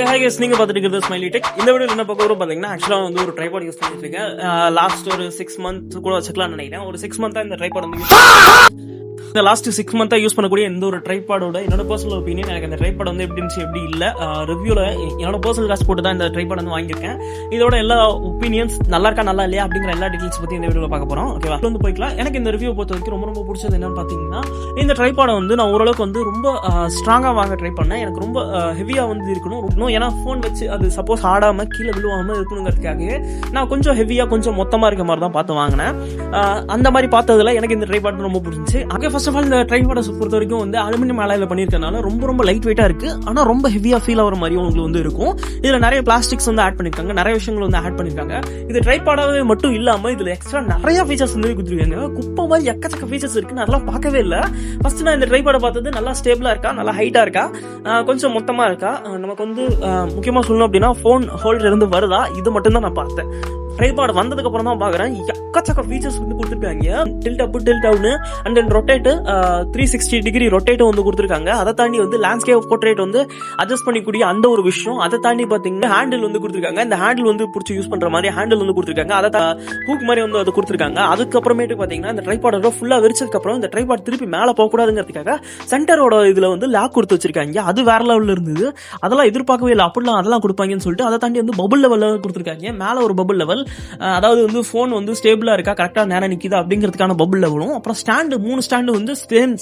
Hi guys, நீங்க பார்த்துட்டு இருக்கிறது ஸ்மைலி டெக். இந்த வீடியோ என்ன பார்க்க வரும் பார்த்தீங்கன்னா, ஆக்சுவலாக வந்து ஒரு ட்ரைபாட் யூஸ் பண்ணிட்டு இருக்கேன். லாஸ்ட் ஒரு 6 months கூட வச்சுக்கலாம்னு நினைக்கிறேன். ஒரு 6 months இந்த ட்ரைபாட் வந்து இந்த லாஸ்ட் 6 months யூஸ் பண்ணக்கூடிய இந்த ஒரு ட்ரைபாடோட என்னோட பர்சனல் ஒப்பீனியன், எனக்கு அந்த ட்ரைபாட் வந்து எப்படி இருந்துச்சு எப்படி இல்லை, ரிவ்யூல என்னோட பர்சனல் காசு போட்டு தான் இந்த ட்ரைபாட் வந்து வாங்கியிருக்கேன். இதோட எல்லா ஒப்பீனியன்ஸ் நல்லா இருக்கா நல்லா இல்லையா அப்படிங்கிற எல்லா டீடைல்ஸ் பத்தி இந்த வீடியோவில் பார்க்க போறோம். ஓகேவா, வந்து போய்க்கலாம். எனக்கு இந்த ரிவ்யூ பொறுத்த வரைக்கும் ரொம்ப பிடிச்சது என்னன்னு பார்த்தீங்கன்னா, இந்த ட்ரைபாடை வந்து நான் ஓரளவுக்கு வந்து ரொம்ப ஸ்ட்ராங்காக வாங்க ட்ரை பண்ணேன். எனக்கு ரொம்ப ஹெவியாக வந்து இருக்கணும், ஏன்னா ஃபோன் வச்சு அது சப்போஸ் ஆடாம கீழே விழுவாமல் இருக்கணுங்கிறதுக்காகவே நான் கொஞ்சம் ஹெவியாக கொஞ்சம் மொத்தமாக இருக்க மாதிரி தான் பார்த்து வாங்கினேன். அந்த மாதிரி பார்த்ததுல எனக்கு இந்த ட்ரைபாட் ரொம்ப பிடிச்சிச்சு. அங்கே ஃபர்ஸ்ட் ஆஃப் ஆல் இந்த ட்ரைபாடை பொறுத்த வரைக்கும் வந்து அலுமினியம் அலாயில பண்ணியிருக்கனால ரொம்ப லைட் வெயிட்டா இருக்கு. ஆனால் ரொம்ப ஹெவியாக ஃபீல் ஆகிற மாதிரி உங்களுக்கு வந்து இருக்கும். இதில் நிறைய பிளாஸ்டிக்ஸ் வந்து ஆட் பண்ணியிருக்காங்க, நிறைய விஷயங்கள் வந்து ஆட் பண்ணியிருக்காங்க. இது ட்ரைபாடாவே மட்டும் இல்லாமல் இதில் எக்ஸ்ட்ரா நிறைய ஃபீச்சர்ஸ் வந்து கொடுத்துருக்காங்க. குப்பை மாதிரி எக்கச்சக்க ஃபீச்சர்ஸ் இருக்கு, நான் அதெல்லாம் பார்க்கவே இல்லை. ஃபர்ஸ்ட் நான் இந்த ட்ரைபாடை பார்த்தது நல்லா ஸ்டேபிளா இருக்கா, நல்லா ஹைட்டா இருக்கா, கொஞ்சம் மொத்தமா இருக்கா, நமக்கு வந்து முக்கியமா சொல்லணும் அப்படின்னா ஃபோன் ஹோல்டர் இருந்து வருதா, இது மட்டும் தான் நான் பார்த்தேன். ட்ரைபாட் வந்ததுக்கு அப்புறம் தான் பாக்குறேன் எக்கச்சக்க ஃபீச்சர்ஸ் வந்து கொடுத்துருக்காங்க. Tilt up, tilt down, and then rotate, 360 degree rotate வந்து கொடுத்துருக்காங்க. அதை தாண்டி வந்து லேண்ட்ஸ்கேப் போர்ட்ரேட் வந்து அட்ஜஸ்ட் பண்ணிக்கூடிய அந்த ஒரு விஷயம். அதை தாண்டி பாத்தீங்கன்னா ஹேண்டில் வந்து கொடுத்துருக்காங்க. இந்த ஹேண்டில் வந்து பிடிச்சி யூஸ் பண்ற மாதிரி ஹேண்டில் வந்து கொடுத்துருக்காங்க. அதை ஹூக் மாதிரி வந்து அதை கொடுத்துருக்காங்க. அதுக்கப்புறமேட்டு பாத்தீங்கன்னா இந்த ட்ரைபாடோட ஃபுல்லா விரிச்சதுக்கு அப்புறம் இந்த ட்ரைபாட் திருப்பி மேல போக கூடாதுங்கிறதுக்காக சென்டரோட இதுல வந்து லாக் கொடுத்து வச்சிருக்காங்க. அது வேற லெவல்ல இருந்தது, அதெல்லாம் எதிர்பார்க்கவே இல்லை. அப்படிலாம் அதெல்லாம் கொடுப்பாங்கன்னு சொல்லிட்டு அதை தாண்டி வந்து பபுள் லெவல்ல கொடுத்துருக்காங்க. மேல ஒரு பபுள் லெவல், அதாவது வந்து போன் வந்து ஸ்டேபிளா இருக்கா, கரெக்டா நேரம் நிக்குதா அப்படிங்கிறதுக்கான பபுள் லெவலும், அப்புறம் ஸ்டாண்டு 3 ஸ்டாண்டு வந்து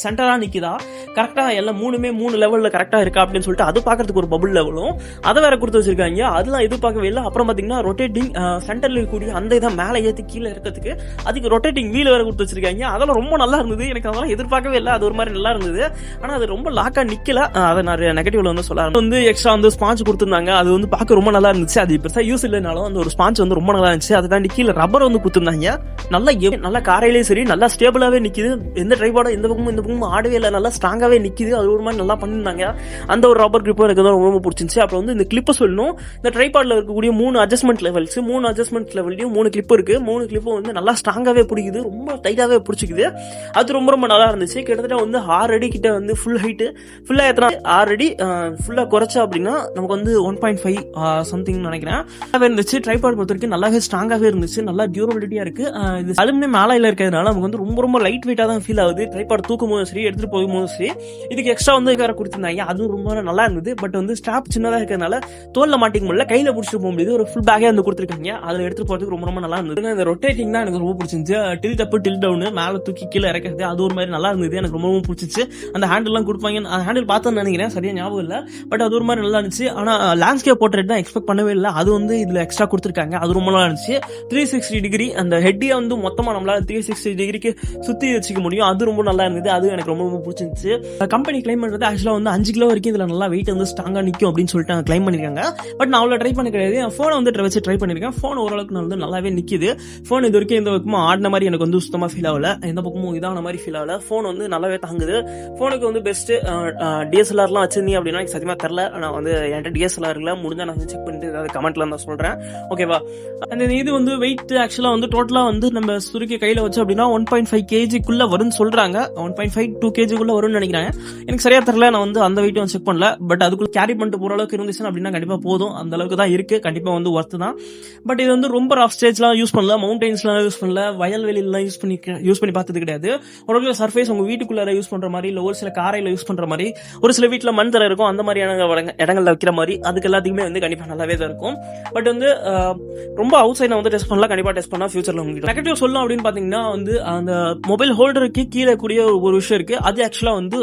சென்டரா நிக்குதா, கரெக்டா எல்லாம் 3 லெவல்ல கரெக்டா இருக்கா அப்படின்னு சொல்லிட்டு அது பாக்குறதுக்கு ஒரு பபுள் லெவலும் அதை வேற கொடுத்து வச்சிருக்காங்க. அதெல்லாம் எதிர்பார்க்கவே இல்லை. அப்புறம் பாத்தீங்கன்னா ரொட்டேட்டிங் சென்டர்ல இருக்கக்கூடிய அந்த இதை மேலே ஏற்றி கீழே இருக்கிறதுக்கு அதுக்கு ரொட்டேட்டிங் வீல் வேற கொடுத்து வச்சிருக்காங்க. அதெல்லாம் ரொம்ப நல்லா இருந்தது, எனக்கு அதெல்லாம் எதிர்பார்க்கவே இல்லை. அது ஒரு மாதிரி நல்லா இருந்தது, ஆனா அது ரொம்ப லாக்கா நிக்கல. அதை நிறைய நெகட்டிவ்ல வந்து சொல்ல வந்து எக்ஸ்ட்ரா வந்து ஸ்பாஞ்ச் கொடுத்துருந்தாங்க. அது வந்து பார்க்க ரொம்ப நல்லா இருந்துச்சு. அது பெருசா யூஸ் இல்லைனாலும் அந்த ஒரு ஸ்பாஞ்ச் வந்து ரொம்ப நல்லா இருந்துச்சு. அதை தாண்டி கீழே ரப்பர் வந்து கொடுத்துருந்தாங்க. நல்லா காரையிலே சரி நல்லா ஸ்டேபிளாவே நிக்குது. எந்த ட்ரைபாடும் இந்த பக்கமும் ஆடவே இல்லை, நல்லா ஸ்ட்ராங்காவே நிக்குது. அது ஒரு மாதிரி நல்லா பண்ணிருந்தாங்க. அந்த ஒரு ரப்பர் கிரிப் எனக்கு ரொம்ப பிடிச்சிருந்துச்சு. அப்புறம் வந்து இந்த கிளிப்பை சொல்லணும், இந்த ட்ரைபாட்ல இருக்கக்கூடிய 3 அட்ஜஸ்ட்மெண்ட் லெவல்ஸ், 3 அட்ஜஸ்ட்மெண்ட் லெவல்லையும் 3 கிளிப் இருக்கு. 3 கிளிப்பும் வந்து நல்லா ஸ்ட்ராங்காவே பிடிக்குது, ரொம்ப டைட்டாவே பிடிச்சிக்குது. அது ரொம்ப நல்லா இருந்துச்சு. கிட்டத்தட்ட வந்து 6 அடி கிட்ட வந்து ஃபுல் ஹைட், ஃபுல்லா எத்தனை 6 அடி ஃபுல்லா குறைச்சா அப்படின்னா நமக்கு வந்து 1.5 சம்திங் நினைக்கிறேன் இருந்துச்சு. ட்ரைபாட் பொறுத்த வரைக்கும் நல்லாவே ஸ்ட்ராங்காவே இருந்துச்சு, நல்லா டியூரபிலிட்டியா இருக்கு. இது அலுமினியம் மேலையில இருக்கிறதுனால நமக்கு வந்து ரொம்ப லைட் வெயிட்டா தான் ஃபீல் ஆகுது. ட்ரைபாட் தூக்கும் போது சரி, எடுத்துட்டு போகும்போது சரி. இதுக்கு எக்ஸ்ட்ரா வந்து வேற கொடுத்திருந்தாங்க, அதுவும் ரொம்ப நல்லா இருந்தது. பட் வந்து ஸ்ட்ராப் சின்னதா இருக்கிறதுனால தோல்ல மாட்டிக்க முடியல, கையில பிடிச்சிட்டு போக முடியுது. ஒரு ஃபுல் பேக்கே வந்து கொடுத்துருக்காங்க, அதுல எடுத்துட்டு போறதுக்கு ரொம்ப நல்லா இருந்தது. இந்த ரொட்டேட்டிங் தான் எனக்கு ரொம்ப பிடிச்சிருந்துச்சு. டில்ட் அப், டில்ட் டவுன், மேல தூக்கி கீழே இறக்கிறது, அது ஒரு மாதிரி நல்லா இருந்தது, எனக்கு ரொம்ப பிடிச்சிச்சு. அந்த ஹேண்டில் எல்லாம் கொடுப்பாங்க, அந்த ஹேண்டில் பார்த்தேன்னு நினைக்கிறேன், சரியா ஞாபகம் இல்லை. பட் அது ஒரு மாதிரி நல்லா இருந்துச்சு. ஆனா லேண்ட்ஸ்கேப் போர்ட்ரேட் தான் எக்ஸ்பெக்ட் பண்ணவே இல்லை, அது வந்து இதுல எக்ஸ்ட்ரா கொடுத்துருக்காங்க. அது ரொம்ப நல்லா இருந்துச்சு. 360 டிகிரி அந்த ஹெட்டியை வந்து மொத்தமா நம்மளால 360 டிகிரிக்கு சுத்தி வச்சுக்க முடியும். அது ரொம்ப நல்லா இருந்தது, அது எனக்கு ரொம்ப பிடிச்சிருந்துச்சு. கம்பெனி கிளைம் பண்றது ஆக்சுவலா வந்து 5 கிலோ வரைக்கும் இதுல நல்லா வெயிட் வந்து ஸ்ட்ராங்கா நிற்கும் அப்படின்னு சொல்லிட்டு கிளைம் பண்ணிருக்காங்க. பட் நான் அவ்வளவு ட்ரை பண்ண கிடையாது. என் போனை வந்து வச்சு ட்ரை பண்ணிருக்கேன். போன் ஓரளவுக்கு வந்து நல்லாவே நிக்குது. போன் இது வரைக்கும் எந்த பக்கமும் ஆடின மாதிரி எனக்கு வந்து சுத்தமா ஃபீல் ஆகல, எந்த பக்கமும் இதான மாதிரி ஃபீல் ஆகல. போன் வந்து நல்லாவே தாங்குது. போனுக்கு வந்து பெஸ்ட் DSLR எல்லாம் வச்சிருந்தீங்க அப்படின்னா எனக்கு சத்தியமா தெரியல. நான் வந்து என்கிட்ட DSLR முடிஞ்சா நான் செக் பண்ணிட்டு ஏதாவது கமெண்ட்ல நான் சொல்றேன், ஓகேவா. அந்த இது வந்து வெயிட் ஆக்சுவலா வந்து டோட்டலா வந்து நம்ம சுருக்கி கையில வச்சு அப்படின்னா 1.5 kgக்குள்ள வரும்னு சொல்றாங்க. 1.5 2 kgக்குள்ள வரும்னு நினைக்கிறாங்க. எனக்கு சரியா தெரியல, நான் வந்து அந்த வெயிட்டும் செக் பண்ணல. பட் அதுக்குள்ள கேரி பண்ணிட்டு போற அளவுக்கு இருந்துச்சுன்னா அப்படின்னா கண்டிப்பா போதும், அந்த அளவுக்கு தான் இருக்கு, கண்டிப்பா வந்து ஒர்த் தான். பட் இது வந்து ரொம்ப ரஃப் ஸ்டேஜ்லாம் யூஸ் பண்ணல, மவுண்டன்ஸ்லாம் யூஸ் பண்ணல, வயல்வெளிலாம் யூஸ் பண்ணி பார்த்தது கிடையாது. ஒரு சர்ஃபேஸ் உங்க வீட்டுக்குள்ள யூஸ் பண்ற மாதிரி, இல்ல ஒரு சில காரையில யூஸ் பண்ற மாதிரி, ஒரு சில வீட்டுல மண் தர இருக்கும், அந்த மாதிரியான இடங்கள்ல வைக்கிற மாதிரி, அதுக்கு எல்லாத்துக்குமே வந்து கண்டிப்பா நல்லாவே தான் இருக்கும். பட் வந்து ரொம்ப அவுட் சைட் வந்து டெஸ்ட் பண்ணலாம், கண்டிப்பா டெஸ்ட் பண்ணா ஃபியூச்சர்ல உங்களுக்கு நெகட்டிவ் சொல்லலாம் அப்படின்னு பாத்தீங்கன்னா வந்து அந்த மொபைல் ஹோல்டருக்கு கீழே கூடிய ஒரு விஷயம் இருக்கு. அது ஆக்சுவலா வந்து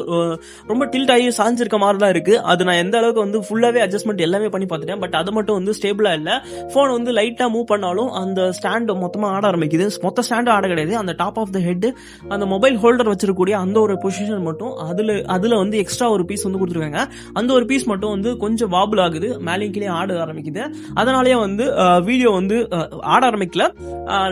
ரொம்ப டில்ட் ஆகி சாஞ்சிருக்க மாதிரி தான் இருக்கு. அது நான் எந்த அளவுக்கு வந்து ஃபுல்லாவே அட்ஜஸ்ட்மெண்ட் எல்லாமே பண்ணி பார்த்துட்டேன். பட் அது மட்டும் வந்து ஸ்டேபிளா இல்ல. போன் வந்து லைட்டா மூவ் பண்ணாலும் அந்த ஸ்டாண்ட் மொத்தமா ஆட ஆரம்பிக்குது. மொத்த ஸ்டாண்ட் ஆட கிடையாது, அந்த டாப் ஆஃப் த ஹெட், அந்த மொபைல் ஹோல்டர் வச்சிருக்கக்கூடிய அந்த ஒரு பொசிஷன் மட்டும் அதுல வந்து எக்ஸ்ட்ரா ஒரு பீஸ் வந்து கொடுத்துருக்காங்க. அந்த ஒரு பீஸ் மட்டும் வந்து கொஞ்சம் வாபிள் ஆகுது, மேலே கீழே ஆட ஆரம்பிக்குது. அதனாலேயே வந்து வீடியோ வந்து ஆட ஆரம்பிக்கல,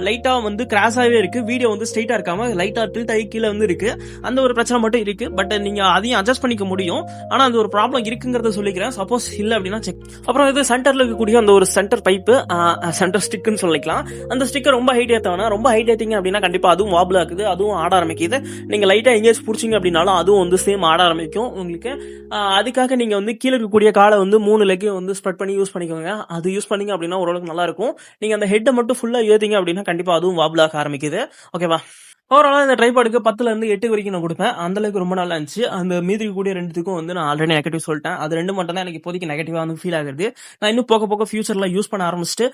லைட்டா லைட்டா வந்து கிராஸாவே இருக்கு, வீடியோ வந்து ஸ்ட்ரைட்டா இருக்காம லைட்டா டில்ட் ஆகி கீழே வந்து இருக்கு. அந்த ஒரு பிரச்சனை மட்டும் இருக்கு. பட் நீங்க அதையும் அட்ஜஸ்ட் பண்ணிக்க முடியும். ஆனா அந்த ஒரு ப்ராப்ளம் இருக்குங்கிறத சொல்லிக்கிறேன். சப்போஸ் இல்ல அப்படின்னா செக். அப்புறம் இது சென்டர்ல இருக்கக்கூடிய அந்த ஒரு சென்டர் பைப்பு, சென்டர் ஸ்டிக்னு சொல்லிக்கலாம். அந்த ஸ்டிக்கர் ரொம்ப ஹைட் ஏத்தவனா, ரொம்ப ஹைட் ஏத்திங்க அப்படின்னா கண்டிப்பா அதுவும் வாபிள் ஆகுது, அதுவும் ஆட ஆரம்பிக்குது. நீங்க லைட்டா எங்கேயாச்சும் புடிச்சிங்க அப்படின்னாலும் அதுவும் வந்து சேம் ஆட ஆரம்பிக்கும் உங்களுக்கு. அதுக்காக நீங்க வந்து கீழே இருக்கக்கூடிய காலை வந்து 3 லெக் வந்து ஸ்ப்ரெட் பண்ணி யூஸ் பண்ணிக்கோங்க. அது யூஸ் பண்ணீங்க அப்படின்னா ஓரளவுக்கு நல்லா இருக்கும். நீங்க அந்த ஹெட்டை மட்டும் ஃபுல்லா ஏத்திங்க அப்படின்னா கண்டிப்பா அதுவும் வாபிள் ஆக ஆரம்பிக்குது. ஓகேவா? ஓவராலா இந்த ட்ரைபாடுக்கு 10ல இருந்து 8 வரைக்கும் நான் கொடுப்பேன். அந்த அளவுக்கு ரொம்ப நல்லா இருந்துச்சு. அந்த மீதி கூடிய 2த்துக்கும் வந்து நான் ஆல்ரெடி நெகட்டிவ் சொல்லிட்டேன். அது 2 மட்டும் தான் எனக்கு இப்போதைக்கு நெகட்டிவா வந்து ஃபீல் ஆகுது. நான் இன்னும் போக போக ஃபியூச்சர்ல யூஸ் பண்ண ஆரம்பிச்சுட்டு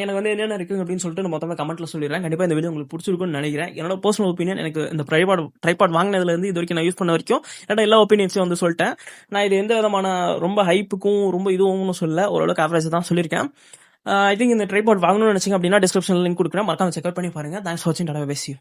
எனக்கு வந்து என்னென்ன இருக்கு அப்படின்னு சொல்லிட்டு நான் மொத்தமா கமெண்ட்ல சொல்லிடுறேன். கண்டிப்பா இந்த வீடியோ உங்களுக்கு பிடிச்சிருக்கும்னு நினைக்கிறேன். என்னோட பர்சனல் ஒப்பீனியன், எனக்கு இந்த ட்ரைபாட் வாங்கினதுல இருந்து இது வரைக்கும் நான் யூஸ் பண்ண வரைக்கும் என்னோட எல்லா ஒப்பீனியன்ஸையும் வந்து சொல்லிட்டேன். நான் இது எந்த விதமான ரொம்ப ஹைப்புக்கும் ரொம்ப இதுவும் சொல்லல, ஓரளவுக்கு ஆவரேஜ் தான் சொல்லியிருக்கேன். ஐ திங்க் இந்த ட்ரைபாட் வாங்கணும்னு நினைச்சீங்க அப்படின்னா டிஸ்கிரிப்ஷன்ல லிங்க் கொடுக்குறேன், மறக்காம செக் அவுட் பண்ணி பாருங்க. தேங்க்ஸ் ஃபார் வாட்சிங். Tata, bye, see you.